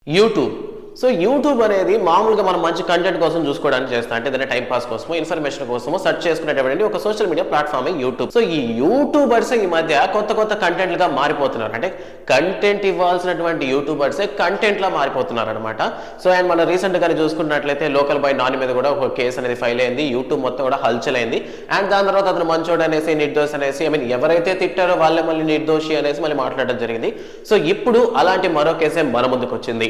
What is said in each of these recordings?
YouTube. So YouTube అనేది మామూలుగా మనం మంచి కంటెంట్ కోసం చూసుకోవడానికి చేస్తాం. అంటే ఏదైనా టైం పాస్ కోసమో, ఇన్ఫర్మేషన్ కోసమో సెర్చ్ చేసుకునేటువంటి ఒక సోషల్ మీడియా ప్లాట్ఫామే యూట్యూబ్. సో ఈ యూట్యూబర్స్ ఈ మధ్య కొత్త కంటెంట్లుగా మారిపోతున్నారు. అంటే కంటెంట్ ఇవ్వాల్సినటువంటి యూట్యూబర్సే కంటెంట్లా మారిపోతున్నారు అనమాట. సో అండ్ మనం రీసెంట్ గానే చూసుకున్నట్లయితే లోకల్ బాయ్ నాని మీద కూడా ఒక కేసు అనేది ఫైల్ అయింది. యూట్యూబ్ మొత్తం కూడా హల్చల్ అయింది. అండ్ దాని తర్వాత అతను మంచోడు అనేసి, నిర్దోషి అనేసి, ఎవరైతే తిట్టారో వాళ్ళే మళ్ళీ నిర్దోషి అనేసి మళ్ళీ మాట్లాడడం జరిగింది. సో ఇప్పుడు అలాంటి మరో కేసే మన ముందుకు వచ్చింది.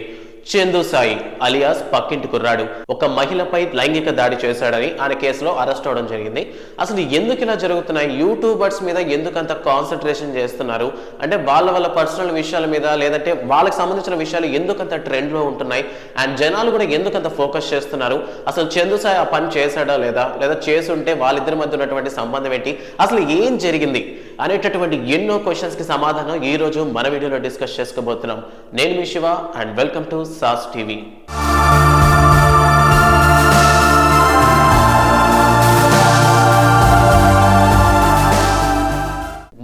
చందు సాయి అలియాస్ పక్కింటి కుర్రాడు ఒక మహిళపై లైంగిక దాడి చేశాడని ఆయన కేసులో అరెస్ట్ అవడం జరిగింది. అసలు ఎందుకు ఇలా జరుగుతున్నాయి? యూట్యూబర్స్ మీద ఎందుకంత కాన్సన్ట్రేషన్ చేస్తున్నారు? అంటే వాళ్ళ పర్సనల్ విషయాల మీద, లేదంటే వాళ్ళకి సంబంధించిన విషయాలు ఎందుకంత ట్రెండ్లో ఉంటున్నాయి? అండ్ జనాలు కూడా ఎందుకంత ఫోకస్ చేస్తున్నారు? అసలు చందు సాయి ఆ పని చేశాడా లేదా చేసుంటే వాళ్ళిద్దరి మధ్య ఉన్నటువంటి సంబంధం ఏంటి, అసలు ఏం జరిగింది అనేటటువంటి ఎన్నో క్వశ్చన్స్ కి సమాధానం ఈ రోజు మన వీడియోలో డిస్కస్ చేసుకోబోతున్నాం. నేను మీ Shiva and welcome to Sas TV.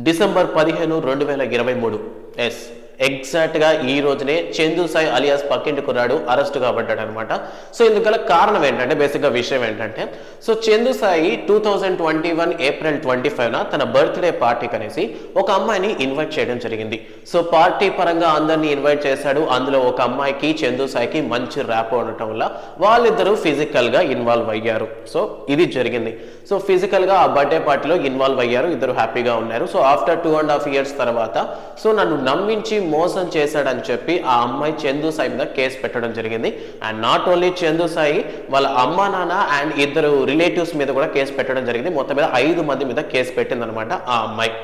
December 15, 2023 exact గా ఈ రోజునే చందు సాయి అలియాస్ పక్కింటి కుర్రాడు అరెస్ట్ కాబడ్డాడు అనమాట. సో ఇందుకు కారణం ఏంటంటే, బేసిక్ గా విషయం ఏంటంటే, సో చందు సాయి 2021 ఏప్రిల్ 25న తన బర్త్డే పార్టీకి అనేసి ఒక అమ్మాయిని ఇన్వైట్ చేయడం జరిగింది. సో పార్టీ పరంగా అందరినీ ఇన్వైట్ చేశాడు. అందులో ఒక అమ్మాయికి చందు సాయికి మంచి ర్యాప్ ఉండటం వల్ల వాళ్ళిద్దరూ ఫిజికల్ గా ఇన్వాల్వ్ అయ్యారు. సో ఇది జరిగింది. సో ఫిజికల్ గా ఆ బర్త్డే పార్టీలో ఇన్వాల్వ్ అయ్యారు. ఇద్దరు హ్యాపీగా ఉన్నారు. సో ఆఫ్టర్ 2.5 years తర్వాత సో నన్ను నమ్మించి మోసం చేశాడని చెప్పి ఆ అమ్మాయి చందు సాయి మీద కేసు పెట్టడం జరిగింది. And not only Chandu Sai, వాళ్ళ అమ్మా నాన్న అండ్ ఇద్దరు రిలేటివ్స్ మీద కూడా కేసు పెట్టడం జరిగింది. మొత్తం మీద 5 మంది మీద కేసు పెట్టిందనమాట ఆ అమ్మాయి.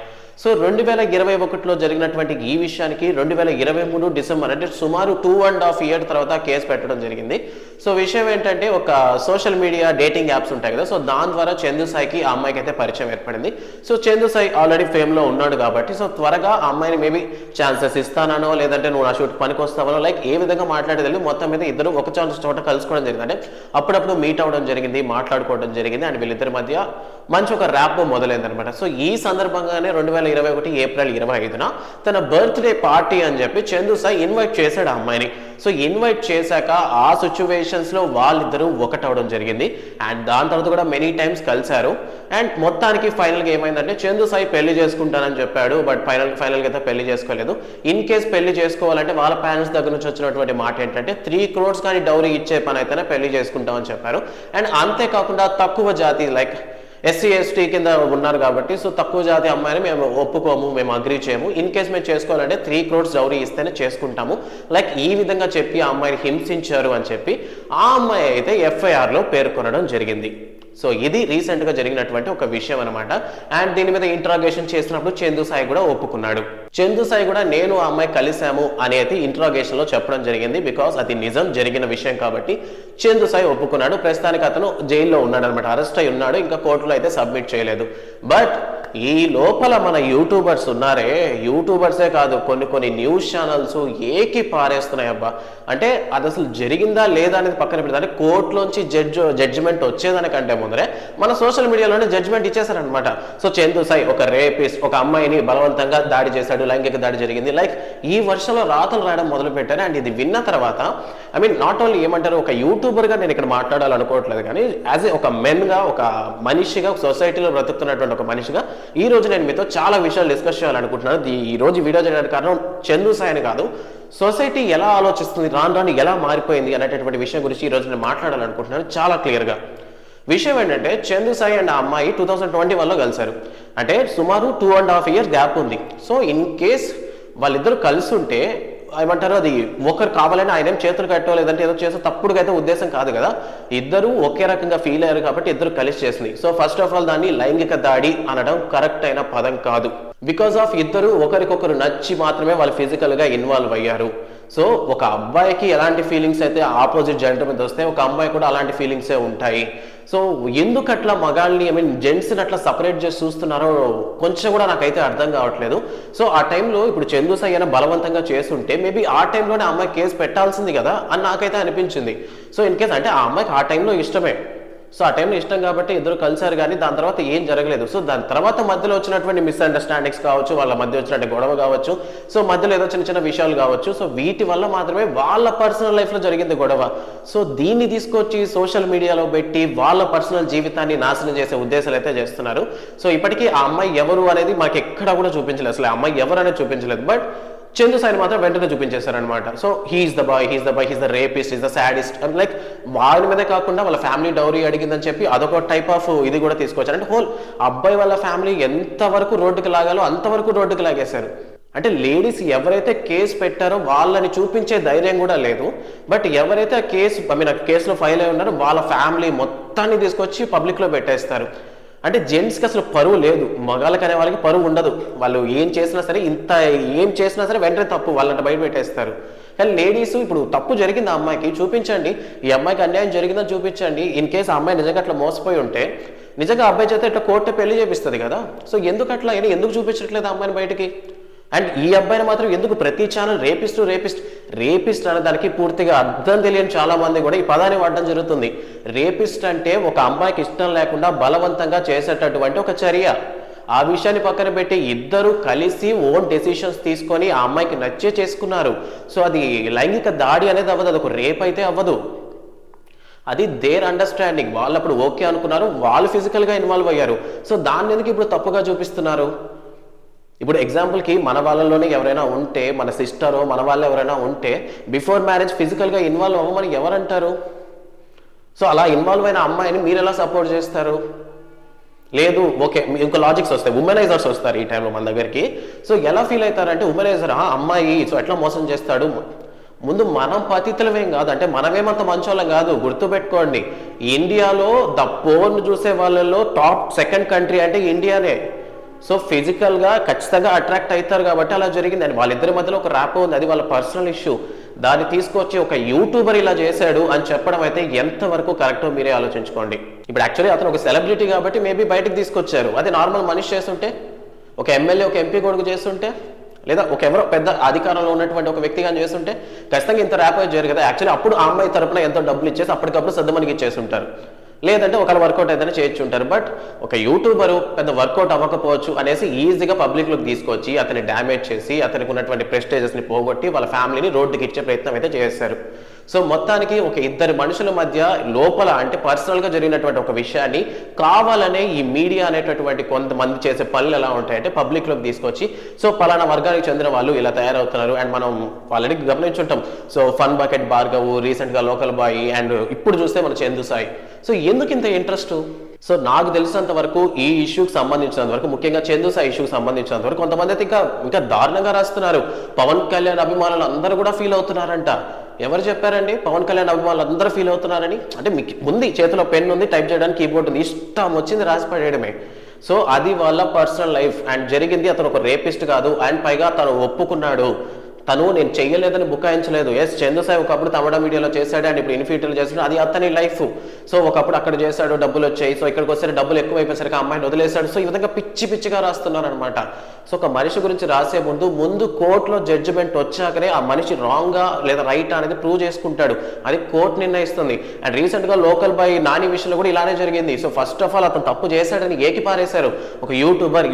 సో 2021లో జరిగినటువంటి ఈ విషయానికి 2023 డిసెంబర్, అంటే సుమారు 2.5 years తర్వాత కేసు పెట్టడం జరిగింది. సో విషయం ఏంటంటే, ఒక సోషల్ మీడియా డేటింగ్ యాప్స్ ఉంటాయి కదా, సో దాని ద్వారా చందు సాయికి ఆ అమ్మాయికి అయితే పరిచయం ఏర్పడింది. సో చందు సాయి ఆల్రెడీ ఫేమ్లో ఉన్నాడు కాబట్టి సో త్వరగా ఆ అమ్మాయిని మేబీ ఛాన్సెస్ ఇస్తానో, లేదంటే నువ్వు నా షూట్ పనికి వస్తావనో, లైక్ ఏ విధంగా మాట్లాడేది మొత్తం మీద ఇద్దరు ఒక చోట కలుసుకోవడం జరిగింది. అంటే అప్పుడప్పుడు మీట్ అవ్వడం జరిగింది, మాట్లాడుకోవడం జరిగింది. అండ్ వీళ్ళిద్దరి మధ్య మంచి ఒక ర్యాప్ మొదలైంది అనమాట. సో ఈ సందర్భంగానే 2021 ఏప్రిల్ 25న తన బర్త్డే పార్టీ అని చెప్పి చందు సాయి ఇన్వైట్ చేశాడు ఆ అమ్మాయిని. సో ఇన్వైట్ చేశాక ఆ సిచ్యువేషన్స్ లో వాళ్ళిద్దరూ ఒకటవడం జరిగింది. అండ్ దాని తర్వాత కూడా మెనీ టైమ్స్ కలిశారు. అండ్ మొత్తానికి ఫైనల్ గా ఏమైందంటే, చందు సాయి పెళ్లి చేసుకుంటానని చెప్పాడు. బట్ ఫైనల్ గా అయితే పెళ్లి చేసుకోలేదు. ఇన్ కేస్ పెళ్లి చేసుకోవాలంటే వాళ్ళ పేరెంట్స్ దగ్గర నుంచి వచ్చినటువంటి మాట ఏంటంటే 3 crores కానీ డౌరీ ఇచ్చే పని అయితేనే పెళ్లి చేసుకుంటామని చెప్పారు. అండ్ అంతేకాకుండా తక్కువ జాతి, లైక్ SC ST కింద ఉన్నారు కాబట్టి సో తక్కువ జాతి అమ్మాయిని మేము ఒప్పుకోము, మేము అగ్రీ చేయము. ఇన్ కేస్ మేము చేసుకోవాలంటే 3 crores డౌరీ ఇస్తేనే చేసుకుంటాము, లైక్ ఈ విధంగా చెప్పి ఆ అమ్మాయిని హింసించారు అని చెప్పి ఆ అమ్మాయి అయితే FIR లో పేర్కొనడం జరిగింది. సో ఇది రీసెంట్ గా జరిగినటువంటి ఒక విషయం అనమాట. అండ్ దీని మీద ఇంట్రాగేషన్ చేసినప్పుడు చందు సాయి కూడా ఒప్పుకున్నాడు. చందు సాయి కూడా నేను ఆ అమ్మాయి కలిసాము అనేది ఇంట్రాగేషన్ లో చెప్పడం జరిగింది. బికాస్ అది నిజం జరిగిన విషయం కాబట్టి చందు సాయి ఒప్పుకున్నాడు. ప్రస్తుతానికి అతను జైల్లో ఉన్నాడు అనమాట, అరెస్ట్ అయి ఉన్నాడు. ఇంకా కోర్టులో అయితే సబ్మిట్ చేయలేదు. బట్ ఈ లోపల మన యూట్యూబర్స్ ఉన్నారే, యూట్యూబర్సే కాదు కొన్ని న్యూస్ ఛానల్స్ ఏకి పారేస్తున్నాయి అబ్బా. అంటే అది అసలు జరిగిందా లేదా అనేది పక్కన పెడతా, అంటే కోర్టులోంచి జడ్జిమెంట్ వచ్చేదానికంటే ముందరే మన సోషల్ మీడియాలోనే జడ్జిమెంట్ ఇచ్చేసారనమాట. సో చందు సాయి ఒక రేపిస్ట్, ఒక అమ్మాయిని బలవంతంగా దాడి చేశాడు, లైంగిక దాడి జరిగింది, లైక్ ఈ వర్షంలో రాతలు రాయడం మొదలు పెట్టారు. అండ్ ఇది విన్న తర్వాత నాట్ ఓన్లీ ఏమంటారు, ఒక యూట్యూబర్ గా నేను ఇక్కడ మాట్లాడాలనుకోవట్లేదు, కానీ యాజ్ ఏ ఒక మెన్ గా, ఒక మనిషిగా, సొసైటీలో బ్రతుకుతున్నటువంటి ఒక మనిషిగా ఈ రోజు నేను మీతో చాలా విషయాలు డిస్కస్ చేయాలనుకుంటున్నాను. ఈ రోజు వీడియో చేయడానికి కారణం చందు సాయిని కాదు, సొసైటీ ఎలా ఆలోచిస్తుంది, రాను ఎలా మారిపోయింది అనేటటువంటి విషయం గురించి ఈ రోజు నేను మాట్లాడాలనుకుంటున్నాను చాలా క్లియర్గా. విషయం ఏంటంటే, చందు సాయి అండ్ ఆ అమ్మాయి 2021లో కలిశారు. అంటే సుమారు 2.5 years గ్యాప్ ఉంది. సో ఇన్ కేస్ వాళ్ళిద్దరు కలిసి ఉంటే ఏమంటారు, అది ఒకరు కావాలని ఆయన ఏం చేతులు కట్టో లేదంటే ఏదో చేసో తప్పుడుగా అయితే ఉద్దేశం కాదు కదా. ఇద్దరు ఒకే రకంగా ఫీల్ అయ్యారు కాబట్టి ఇద్దరు కలిసి చేసింది. సో ఫస్ట్ ఆఫ్ ఆల్ దాన్ని లైంగిక దాడి అనడం కరెక్ట్ అయిన పదం కాదు. బికాస్ ఆఫ్ ఇద్దరు ఒకరికొకరు నచ్చి మాత్రమే వాళ్ళు ఫిజికల్ గా ఇన్వాల్వ్ అయ్యారు. సో ఒక అబ్బాయికి ఎలాంటి ఫీలింగ్స్ అయితే ఆపోజిట్ జెండర్ మీద వస్తే ఒక అమ్మాయి కూడా అలాంటి ఫీలింగ్సే ఉంటాయి. సో ఎందుకు అట్లా మగాళ్ళని జెంట్స్ని అట్లా సపరేట్ చేసి చూస్తున్నారో కొంచెం కూడా నాకైతే అర్థం కావట్లేదు. సో ఆ టైంలో ఇప్పుడు చందు సాయి అయినా బలవంతంగా చేస్తుంటే మేబీ ఆ టైంలోనే అమ్మాయి కేసు పెట్టాల్సింది కదా అని నాకైతే అనిపించింది. సో ఇన్ కేస్ అంటే ఆ అమ్మాయికి ఆ టైంలో ఇష్టమే, సో ఆ టైంలో ఇష్టం కాబట్టి ఇద్దరు కలిసారు, కానీ దాని తర్వాత ఏం జరగలేదు. సో దాని తర్వాత మధ్యలో వచ్చినటువంటి మిస్అండర్స్టాండింగ్స్ కావచ్చు, వాళ్ళ మధ్య వచ్చినట్టు గొడవ కావచ్చు, సో మధ్యలో ఏదో చిన్న చిన్న విషయాలు కావచ్చు, సో వీటి వల్ల మాత్రమే వాళ్ళ పర్సనల్ లైఫ్లో జరిగింది గొడవ. సో దీన్ని తీసుకొచ్చి సోషల్ మీడియాలో పెట్టి వాళ్ళ పర్సనల్ జీవితాన్ని నాశనం చేసే ఉద్దేశాలు అయితే చేస్తున్నారు. సో ఇప్పటికీ ఆ అమ్మాయి ఎవరు అనేది మాకు ఎక్కడా కూడా చూపించలేదు, అసలు ఆ అమ్మాయి ఎవరు అనేది చూపించలేదు. బట్ చందు సాయిని మాత్రం వెంటనే చూపించేశారనమాట. So he is the boy, he's the rapist, is the sadist and like వాడి మీదే కాకుండా వాళ్ళ ఫ్యామిలీ డౌరీ అడిగిందని చెప్పి అదొక టైప్ ఆఫ్ ఇది కూడా తీసుకొచ్చారు. అంటే హోల్ అబ్బాయి వాళ్ళ ఫ్యామిలీ ఎంతవరకు రోడ్డుకి లాగాలో అంతవరకు రోడ్డుకి లాగేశారు. అంటే లేడీస్ ఎవరైతే కేసు పెట్టారో వాళ్ళని చూపించే ధైర్యం కూడా లేదు. బట్ ఎవరైతే ఆ కేసులో ఫైల్ అయి ఉన్నారో వాళ్ళ ఫ్యామిలీ మొత్తాన్ని తీసుకొచ్చి పబ్లిక్లో పెట్టేస్తారు. అంటే జెంట్స్కి అసలు పరువు లేదు, మగాళ్ళకి అనే వాళ్ళకి పరువు ఉండదు. వాళ్ళు ఏం చేసినా సరే ఏం చేసినా సరే వెంటనే తప్పు వాళ్ళంట బయట పెట్టేస్తారు. కానీ లేడీస్ ఇప్పుడు తప్పు జరిగింది ఆ అమ్మాయికి చూపించండి, ఈ అమ్మాయికి అన్యాయం జరిగిందని చూపించండి. ఇన్ కేసు ఆ అమ్మాయి నిజంగా అట్లా మోసపోయి ఉంటే నిజంగా అబ్బాయి చేత ఇట్లా కోర్టు పెళ్లి చేపిస్తుంది కదా. సో ఎందుకు అట్లా ఎందుకు చూపించట్లేదు ఆ అమ్మాయిని బయటికి? అండ్ ఈ అబ్బాయిని మాత్రం ఎందుకు ప్రతి ఛానల్ రేపిస్ట్ అనే దానికి పూర్తిగా అర్థం తెలియని చాలా మంది కూడా ఈ పదాన్ని వాడడం జరుగుతుంది. రేపిస్ట్ అంటే ఒక అమ్మాయికి ఇష్టం లేకుండా బలవంతంగా చేసేటటువంటి ఒక చర్య. ఆ విషయాన్ని పక్కన పెట్టి ఇద్దరు కలిసి ఓన్ డెసిషన్స్ తీసుకొని ఆ అమ్మాయికి నచ్చే చేసుకున్నారు. సో అది లైంగిక దాడి అనేది అవ్వదు, అది ఒక రేప్ అయితే అవ్వదు. అది దేర్ అండర్స్టాండింగ్, వాళ్ళు అప్పుడు ఓకే అనుకున్నారు, వాళ్ళు ఫిజికల్గా ఇన్వాల్వ్ అయ్యారు. సో దాన్ని ఎందుకు ఇప్పుడు తప్పుగా చూపిస్తున్నారు? ఇప్పుడు ఎగ్జాంపుల్కి మన వాళ్ళలోనే ఎవరైనా ఉంటే, మన సిస్టరో మన వాళ్ళు ఎవరైనా ఉంటే బిఫోర్ మ్యారేజ్ ఫిజికల్గా ఇన్వాల్వ్ అవ్వమని ఎవరంటారు? సో అలా ఇన్వాల్వ్ అయిన అమ్మాయిని మీరు ఎలా సపోర్ట్ చేస్తారు? లేదు ఓకే, ఇంకో లాజిక్స్ వస్తాయి, ఉమెనైజర్స్ వస్తారు ఈ టైంలో మన దగ్గరికి. సో ఎలా ఫీల్ అవుతారంటే ఉమెనైజర్ అమ్మాయి సో ఎట్లా మోసం చేస్తాడు. ముందు మనం పతితులమేం కాదు, అంటే మనమేమంత మంచోళ్ళం కాదు. గుర్తుపెట్టుకోండి, ఇండియాలో ద పోర్న్ చూసే వాళ్ళలో టాప్ సెకండ్ కంట్రీ అంటే ఇండియానే. సో ఫిజికల్గా ఖచ్చితంగా అట్రాక్ట్ అవుతారు కాబట్టి అలా జరిగింది. అండ్ వాళ్ళిద్దరి మధ్యలో ఒక ర్యాప్ ఉంది, అది వాళ్ళ పర్సనల్ ఇష్యూ. దాన్ని తీసుకొచ్చి ఒక యూట్యూబర్ ఇలా చేశాడు అని చెప్పడం అయితే ఎంతవరకు కరెక్టో మీరే ఆలోచించుకోండి. ఇప్పుడు యాక్చువల్లీ అతను ఒక సెలబ్రిటీ కాబట్టి మేబీ బయటకు తీసుకొచ్చారు. అది నార్మల్ మనిషి చేస్తుంటే, ఒక ఎమ్మెల్యే ఒక ఎంపీ కొడుకు చేస్తుంటే, లేదా ఒక ఎవరో పెద్ద అధికారంలో ఉన్నటువంటి ఒక వ్యక్తిగా చేస్తుంటే ఖచ్చితంగా ఇంత ర్యాప్ అయితే జరగదు. యాక్చువల్లీ అప్పుడు ఆ అమ్మాయి తరపున ఎంతో డబ్బులు ఇచ్చేసి అప్పటికప్పుడు సర్దుమణికి ఇచ్చేస్తుంటారు, లేదంటే ఒకవేళ వర్కౌట్ అయితే చేయించుంటారు. బట్ ఒక యూట్యూబరు పెద్ద వర్కౌట్ అవ్వకపోవచ్చు అనేసి ఈజీగా పబ్లిక్లోకి తీసుకొచ్చి అతన్ని డ్యామేజ్ చేసి అతనికి ఉన్నటువంటి ప్రెస్టేజెస్ని పోగొట్టి వాళ్ళ ఫ్యామిలీని రోడ్డుకి ఇచ్చే ప్రయత్నం అయితే చేస్తారు. సో మొత్తానికి ఒక ఇద్దరు మనుషుల మధ్య లోపల అంటే పర్సనల్గా జరిగినటువంటి ఒక విషయాన్ని కావాలనే ఈ మీడియా అనేటటువంటి కొంతమంది చేసే పనులు ఎలా ఉంటాయంటే పబ్లిక్లోకి తీసుకొచ్చి సో పలానా వర్గానికి చెందిన వాళ్ళు ఇలా తయారవుతున్నారు. అండ్ మనం ఆల్రెడీ గమనించుంటాం. సో ఫన్ బకెట్ భార్గవ్, రీసెంట్గా లోకల్ బాయ్, అండ్ ఇప్పుడు చూస్తే మన చందు సాయి. సో ఎందుకు ఇంత ఇంట్రెస్ట్? సో నాకు తెలిసినంత వరకు ఈ ఇష్యూకి సంబంధించినంత వరకు, ముఖ్యంగా చందు సాయి ఇష్యూకి సంబంధించినంత వరకు కొంతమంది అయితే ఇంకా దారుణంగా రాస్తున్నారు. పవన్ కళ్యాణ్ అభిమానులు అందరూ కూడా ఫీల్ అవుతున్నారంట. ఎవరు చెప్పారండి పవన్ కళ్యాణ్ అభిమానులు అందరూ ఫీల్ అవుతున్నారని? అంటే మీకు ఉంది, చేతిలో పెన్ ఉంది, టైప్ చేయడానికి కీబోర్డ్ ఉంది, ఇష్టం వచ్చింది రాసి పడేయడమే. సో అది వాళ్ళ పర్సనల్ లైఫ్. అండ్ జరిగింది, అతను ఒక రేపిస్ట్ కాదు, అండ్ పైగా తను ఒప్పుకున్నాడు. నేను చెయ్యలేదని బుకాయించలేదు. ఎస్, చందు సాయి ఒకప్పుడు తమిళ మీడియాలో చేశాడు అండ్ ఇప్పుడు ఇన్ఫీరియర్ చేస్తున్నాడు, అది అతని లైఫ్. సో ఒకప్పుడు అక్కడ చేశాడు, డబ్బులు వచ్చాయి, సో ఇక్కడికి వస్తే డబ్బులు ఎక్కువ అయిపోయేసరికి అమ్మాయిని వదిలేశాడు. సో ఈ విధంగా పిచ్చిగా రాస్తున్నారు అనమాట. సో ఒక మనిషి గురించి రాసే ముందు కోర్టులో జడ్జిమెంట్ వచ్చాకనే ఆ మనిషి రాంగా లేదా రైట్ అనేది ప్రూవ్ చేసుకుంటాడు. అది కోర్టు నిర్ణయిస్తుంది. అండ్ రీసెంట్గా లోకల్ బాయ్ నాని విషయంలో కూడా ఇలానే జరిగింది. సో ఫస్ట్ ఆఫ్ ఆల్ అతను తప్పు చేశాడని ఏకి పారేశారు. ఒక యూట్యూబర్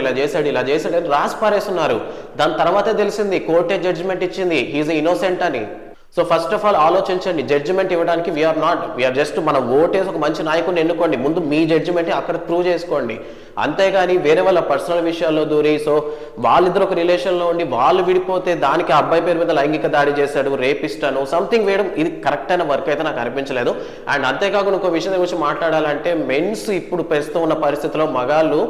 ఇలా చేశాడు అని రాసి పారేస్తున్నారు. దాని తర్వాతే తెలిసింది కోర్టే జడ్జిమెంట్ ఇచ్చింది హీఈస్ ఇన్నోసెంట్ అని. సో ఫస్ట్ ఆఫ్ ఆల్ ఆలోచించండి, జడ్జిమెంట్ ఇవ్వడానికి వీఆర్ జస్ట్ మన ఓటేసి ఒక మంచి నాయకుడిని ఎన్నుకోండి, ముందు మీ జడ్జిమెంట్ అక్కడ ప్రూవ్ చేసుకోండి. అంతేగాని వేరే వాళ్ళ పర్సనల్ విషయాల్లో దూరి సో వాళ్ళిద్దరు ఒక రిలేషన్లో ఉండి వాళ్ళు విడిపోతే దానికి అబ్బాయి పేరు మీద లైంగిక దాడి చేశాడు, రేపిస్ట్ అను సంథింగ్ వేయడం ఇది కరెక్ట్ అయిన వర్క్ అయితే నాకు అనిపించలేదు. అండ్ అంతేకాకుండా ఇంకో విషయం గురించి మాట్లాడాలంటే మెన్స్ ఇప్పుడు ప్రస్తుతం ఉన్న పరిస్థితిలో మగాళ్ళు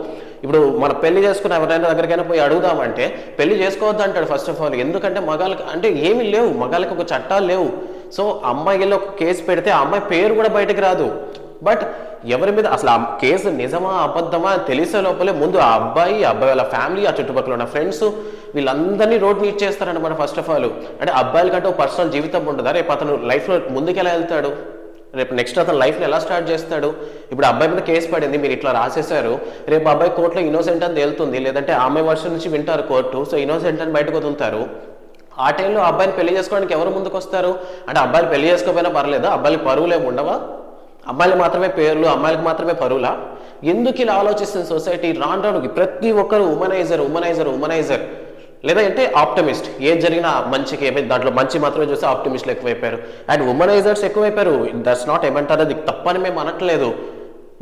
ఇప్పుడు మన పెళ్లి చేసుకున్న ఎవరైనా దగ్గరికైనా పోయి అడుగుదామంటే పెళ్లి చేసుకోవద్దు అంటాడు ఫస్ట్ ఆఫ్ ఆల్. ఎందుకంటే మగాళ్ళకి అంటే ఏమీ లేవు, మగాళ్ళకి ఒక చట్టాలు లేవు. సో అమ్మాయిలో ఒక కేసు పెడితే ఆ అమ్మాయి పేరు కూడా బయటకు రాదు. బట్ ఎవరి మీద అసలు ఆ కేసు నిజమా అబద్ధమా తెలిసే లోపలే ముందు ఆ అబ్బాయి వాళ్ళ ఫ్యామిలీ, ఆ చుట్టుపక్కల ఉన్న ఫ్రెండ్స్ వీళ్ళందరినీ రోడ్ మీట్ చేస్తారనమాట ఫస్ట్ ఆఫ్ ఆల్. అంటే అబ్బాయిల కంటే ఒక పర్సనల్ జీవితం ఉంటుందా? రేపు అతను లైఫ్లో ముందుకు ఎలా వెళ్తాడు? రేపు నెక్స్ట్ అతను లైఫ్ని ఎలా స్టార్ట్ చేస్తాడు? ఇప్పుడు అబ్బాయి మీద కేసు పడింది, మీరు ఇట్లా రాసేశారు, రేపు అబ్బాయి కోర్టులో ఇన్నోసెంట్ అని తేలుతుంది, లేదంటే ఆమె వర్షన్ నుంచి వింటారు కోర్టు, సో ఇన్నోసెంట్ అని బయటకు వదులుతారు. ఆ టైంలో అబ్బాయిని పెళ్లి చేసుకోవడానికి ఎవరు ముందుకు వస్తారు? అంటే అబ్బాయిలు పెళ్లి చేసుకోకపోయినా పర్లేదు, అబ్బాయికి పరువులు ఏమి ఉండవా? అమ్మాయిలు మాత్రమే పేర్లు, అమ్మాయిలకు మాత్రమే పరువులా? ఎందుకు ఇలా ఆలోచిస్తుంది సొసైటీ? రాను ప్రతి ఒక్కరు ఉమనైజర్ లేదా అంటే ఆప్టమిస్ట్. ఏది జరిగినా మంచికి, దాంట్లో మంచి మాత్రమే చూస్తే ఆప్టమిస్ట్లు ఎక్కువైపోయారు అండ్ ఉమనైజర్స్ ఎక్కువైపోయారు. దట్స్ నాట్ ఏమంటారు, అది తప్పని మేము అనట్లేదు.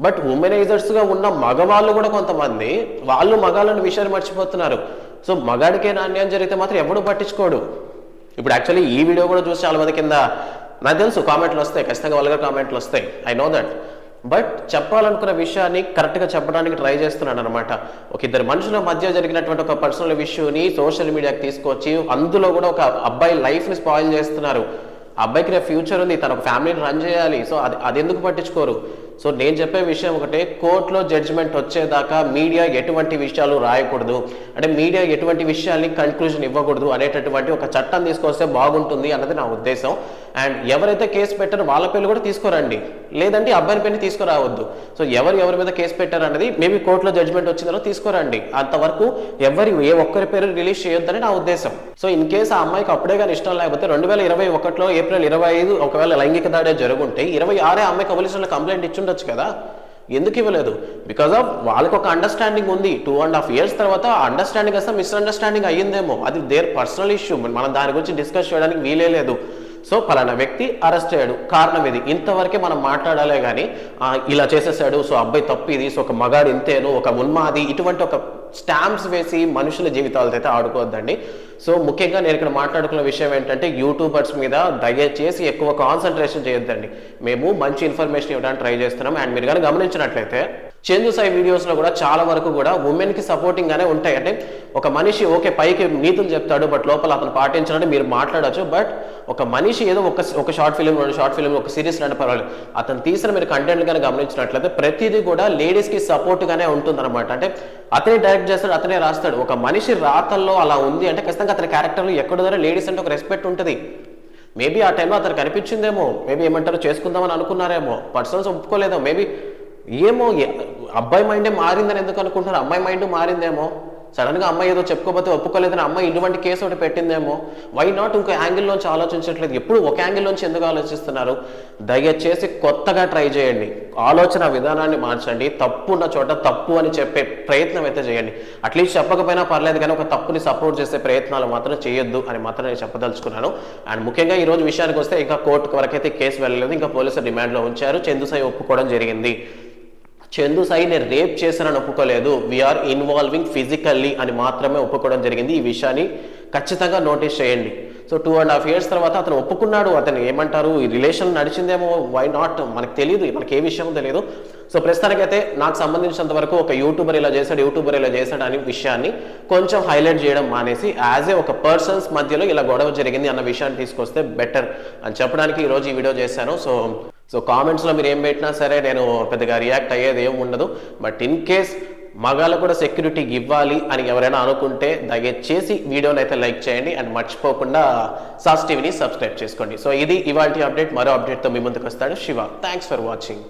బట్ ఉమెనైజర్స్గా ఉన్న మగవాళ్ళు కూడా కొంతమంది వాళ్ళు మగాళ్ళని విషయాన్ని మర్చిపోతున్నారు. సో మగాడికే అన్యాయం జరిగితే మాత్రం ఎవడు పట్టించుకోడు. ఇప్పుడు యాక్చువల్లీ ఈ వీడియో కూడా చూసి చాలా మంది కింద నాకు తెలుసు కామెంట్లు వస్తాయి, ఖచ్చితంగా వాళ్ళగా కామెంట్లు వస్తాయి, ఐ నో దట్. బట్ చెప్పాలనుకున్న విషయాన్ని కరెక్ట్గా చెప్పడానికి ట్రై చేస్తున్నాను అనమాట. ఒక ఇద్దరు మనుషుల మధ్య జరిగినటువంటి ఒక పర్సనల్ ఇష్యూని సోషల్ మీడియాకి తీసుకొచ్చి అందులో కూడా ఒక అబ్బాయి లైఫ్ని స్పాయిల్ చేస్తున్నారు. ఆ అబ్బాయికి రేపు ఫ్యూచర్ ఉంది, తన ఒక ఫ్యామిలీని రన్ చేయాలి. సో అది ఎందుకు పట్టించుకోరు? సో నేను చెప్పే విషయం ఒకటే, కోర్టులో జడ్జిమెంట్ వచ్చేదాకా మీడియా ఎటువంటి విషయాలు రాయకూడదు, అంటే మీడియా ఎటువంటి విషయాల్ని కన్క్లూజన్ ఇవ్వకూడదు అనేటటువంటి ఒక చట్టం తీసుకొస్తే బాగుంటుంది అన్నది నా ఉద్దేశం. అండ్ ఎవరైతే కేసు పెట్టారో వాళ్ళ పేర్లు కూడా తీసుకురండి, లేదంటే అబ్బాయిని పేరుని తీసుకురావద్దు. సో ఎవరి మీద కేసు పెట్టారు అనేది మేబీ కోర్టులో జడ్జిమెంట్ వచ్చిందో తీసుకురండి. అంతవరకు ఏ ఒక్కరి పేరు రిలీజ్ చేయొద్దని నా ఉద్దేశం. సో ఇన్ కేసు ఆ అమ్మాయికి అప్పుడే కానీ ఇష్టం లేకపోతే 2021లో ఏప్రిల్ 25 ఒకవేళ లైంగిక దాడే జరుగుంటే 26 అమ్మాయికి పోలీసులు కంప్లైంట్ ఇచ్చుండొచ్చు కదా. ఎందుకు ఇవ్వలేదు? బికాజ్ ఆఫ్ వాళ్ళకి ఒక అండర్స్టాండింగ్ ఉంది. 2.5 years తర్వాత అండర్స్టాండింగ్ వస్తే మిస్అండర్స్టాండింగ్ అయ్యిందేమో, అది దేర్ పర్సనల్ ఇష్యూ, మనం దాని గురించి డిస్కస్ చేయడానికి వీలే లేదు. సో పలానా వ్యక్తి అరెస్ట్ అయ్యాడు, కారణం ఇది, ఇంతవరకే మనం మాట్లాడాలే కానీ ఇలా చేసేసాడు, సో అబ్బాయి తప్పు ఇది, సో ఒక మగాడు ఇంతేను, ఒక ఉన్మాది, ఇటువంటి ఒక స్టాంప్స్ వేసి మనుషుల జీవితాలతో అయితే ఆడుకోవద్దండి. సో ముఖ్యంగా నేను ఇక్కడ మాట్లాడుకున్న విషయం ఏంటంటే, యూట్యూబర్స్ మీద దయచేసి ఎక్కువ కాన్సన్ట్రేషన్ చేయొద్దండి. మేము మంచి ఇన్ఫర్మేషన్ ఇవ్వడానికి ట్రై చేస్తున్నాం. అండ్ మీరు కానీ గమనించినట్లయితే చందు సాయి వీడియోస్లో కూడా చాలా వరకు కూడా ఉమెన్కి సపోర్టింగ్గానే ఉంటాయి. అంటే ఒక మనిషి ఓకే పైకి నీతులు చెప్తాడు, బట్ లోపల అతను పాటించాలంటే మీరు మాట్లాడచ్చు. బట్ ఒక మనిషి ఏదో ఒక షార్ట్ ఫిలిం, 2 షార్ట్ ఫిలిం, ఒక సిరీస్ అంటే పర్వాలేదు, అతను తీసిన మీరు కంటెంట్ కానీ గమనించినట్లయితే ప్రతిదీ కూడా లేడీస్కి సపోర్ట్గానే ఉంటుందన్నమాట. అంటే అతనే డైరెక్ట్ చేస్తాడు, అతనే రాస్తాడు. ఒక మనిషి రాతల్లో అలా ఉంది అంటే ఖచ్చితంగా అతని క్యారెక్టర్లో ఎక్కడో లేడీస్ అంటే ఒక రెస్పెక్ట్ ఉంటుంది. మేబీ ఆ టైంలో అతను కనిపించిందేమో, మేబీ ఏమంటారు చేసుకుందామని అనుకున్నారేమో, పర్సనల్స్ ఒప్పుకోలేదో, మేబీ ఏమో అబ్బాయి మైండే మారిందని ఎందుకు అనుకుంటున్నారు? అమ్మాయి మైండ్ మారిందేమో, సడన్గా అమ్మాయి ఏదో చెప్పుకోకపోతే ఒప్పుకోలేదని అమ్మాయి ఇటువంటి కేసు ఒకటి పెట్టిందేమో. వై నాట్ ఇంకో యాంగిల్లోంచి ఆలోచించట్లేదు? ఎప్పుడు ఒక యాంగిల్లోంచి ఎందుకు ఆలోచిస్తున్నారు? దయచేసి కొత్తగా ట్రై చేయండి, ఆలోచన విధానాన్ని మార్చండి. తప్పు ఉన్న చోట తప్పు అని చెప్పే ప్రయత్నం అయితే చేయండి. అట్లీస్ట్ చెప్పకపోయినా పర్లేదు కానీ ఒక తప్పుని సపోర్ట్ చేసే ప్రయత్నాలు మాత్రం చేయొద్దు అని మాత్రం నేను చెప్పదలుచుకున్నాను. అండ్ ముఖ్యంగా ఈ రోజు విషయానికి వస్తే ఇంకా కోర్టు వరకైతే కేసు వెళ్ళలేదు, ఇంకా పోలీసులు రిమాండ్లో ఉంచారు. చందు సాయి ఒప్పుకోవడం జరిగింది. చందు సాయి నేను రేప్ చేశానని ఒప్పుకోలేదు, వీఆర్ ఇన్వాల్వింగ్ ఫిజికల్లీ అని మాత్రమే ఒప్పుకోవడం జరిగింది. ఈ విషయాన్ని ఖచ్చితంగా నోటీస్ చేయండి. సో 2.5 years తర్వాత అతను ఒప్పుకున్నాడు. అతను ఏమంటారు, ఈ రిలేషన్ నడిచిందేమో, వై నాట్ మనకు తెలియదు, మనకి ఏ విషయం తెలియదు. సో ప్రస్తుతానికైతే నాకు సంబంధించినంత వరకు ఒక యూట్యూబర్ ఇలా చేశాడు అనే విషయాన్ని కొంచెం హైలైట్ చేయడం మానేసి యాజ్ ఏ ఒక పర్సన్స్ మధ్యలో ఇలా గొడవ జరిగింది అన్న విషయాన్ని తీసుకొస్తే బెటర్ అని చెప్పడానికి ఈరోజు ఈ వీడియో చేశాను. సో కామెంట్స్లో మీరు ఏం పెట్టినా సరే నేను పెద్దగా రియాక్ట్ అయ్యేది ఏం ఉండదు. బట్ ఇన్ కేస్ మగాళ్ళకు కూడా సెక్యూరిటీ ఇవ్వాలి అని ఎవరైనా అనుకుంటే దయచేసి వీడియోని అయితే లైక్ చేయండి అండ్ మర్చిపోకుండా సాస్ టీవీని సబ్స్క్రైబ్ చేసుకోండి. సో ఇది ఇవాల్టి అప్డేట్. మరో అప్డేట్తో మీ ముందుకు వస్తాడు శివ. Thanks for watching.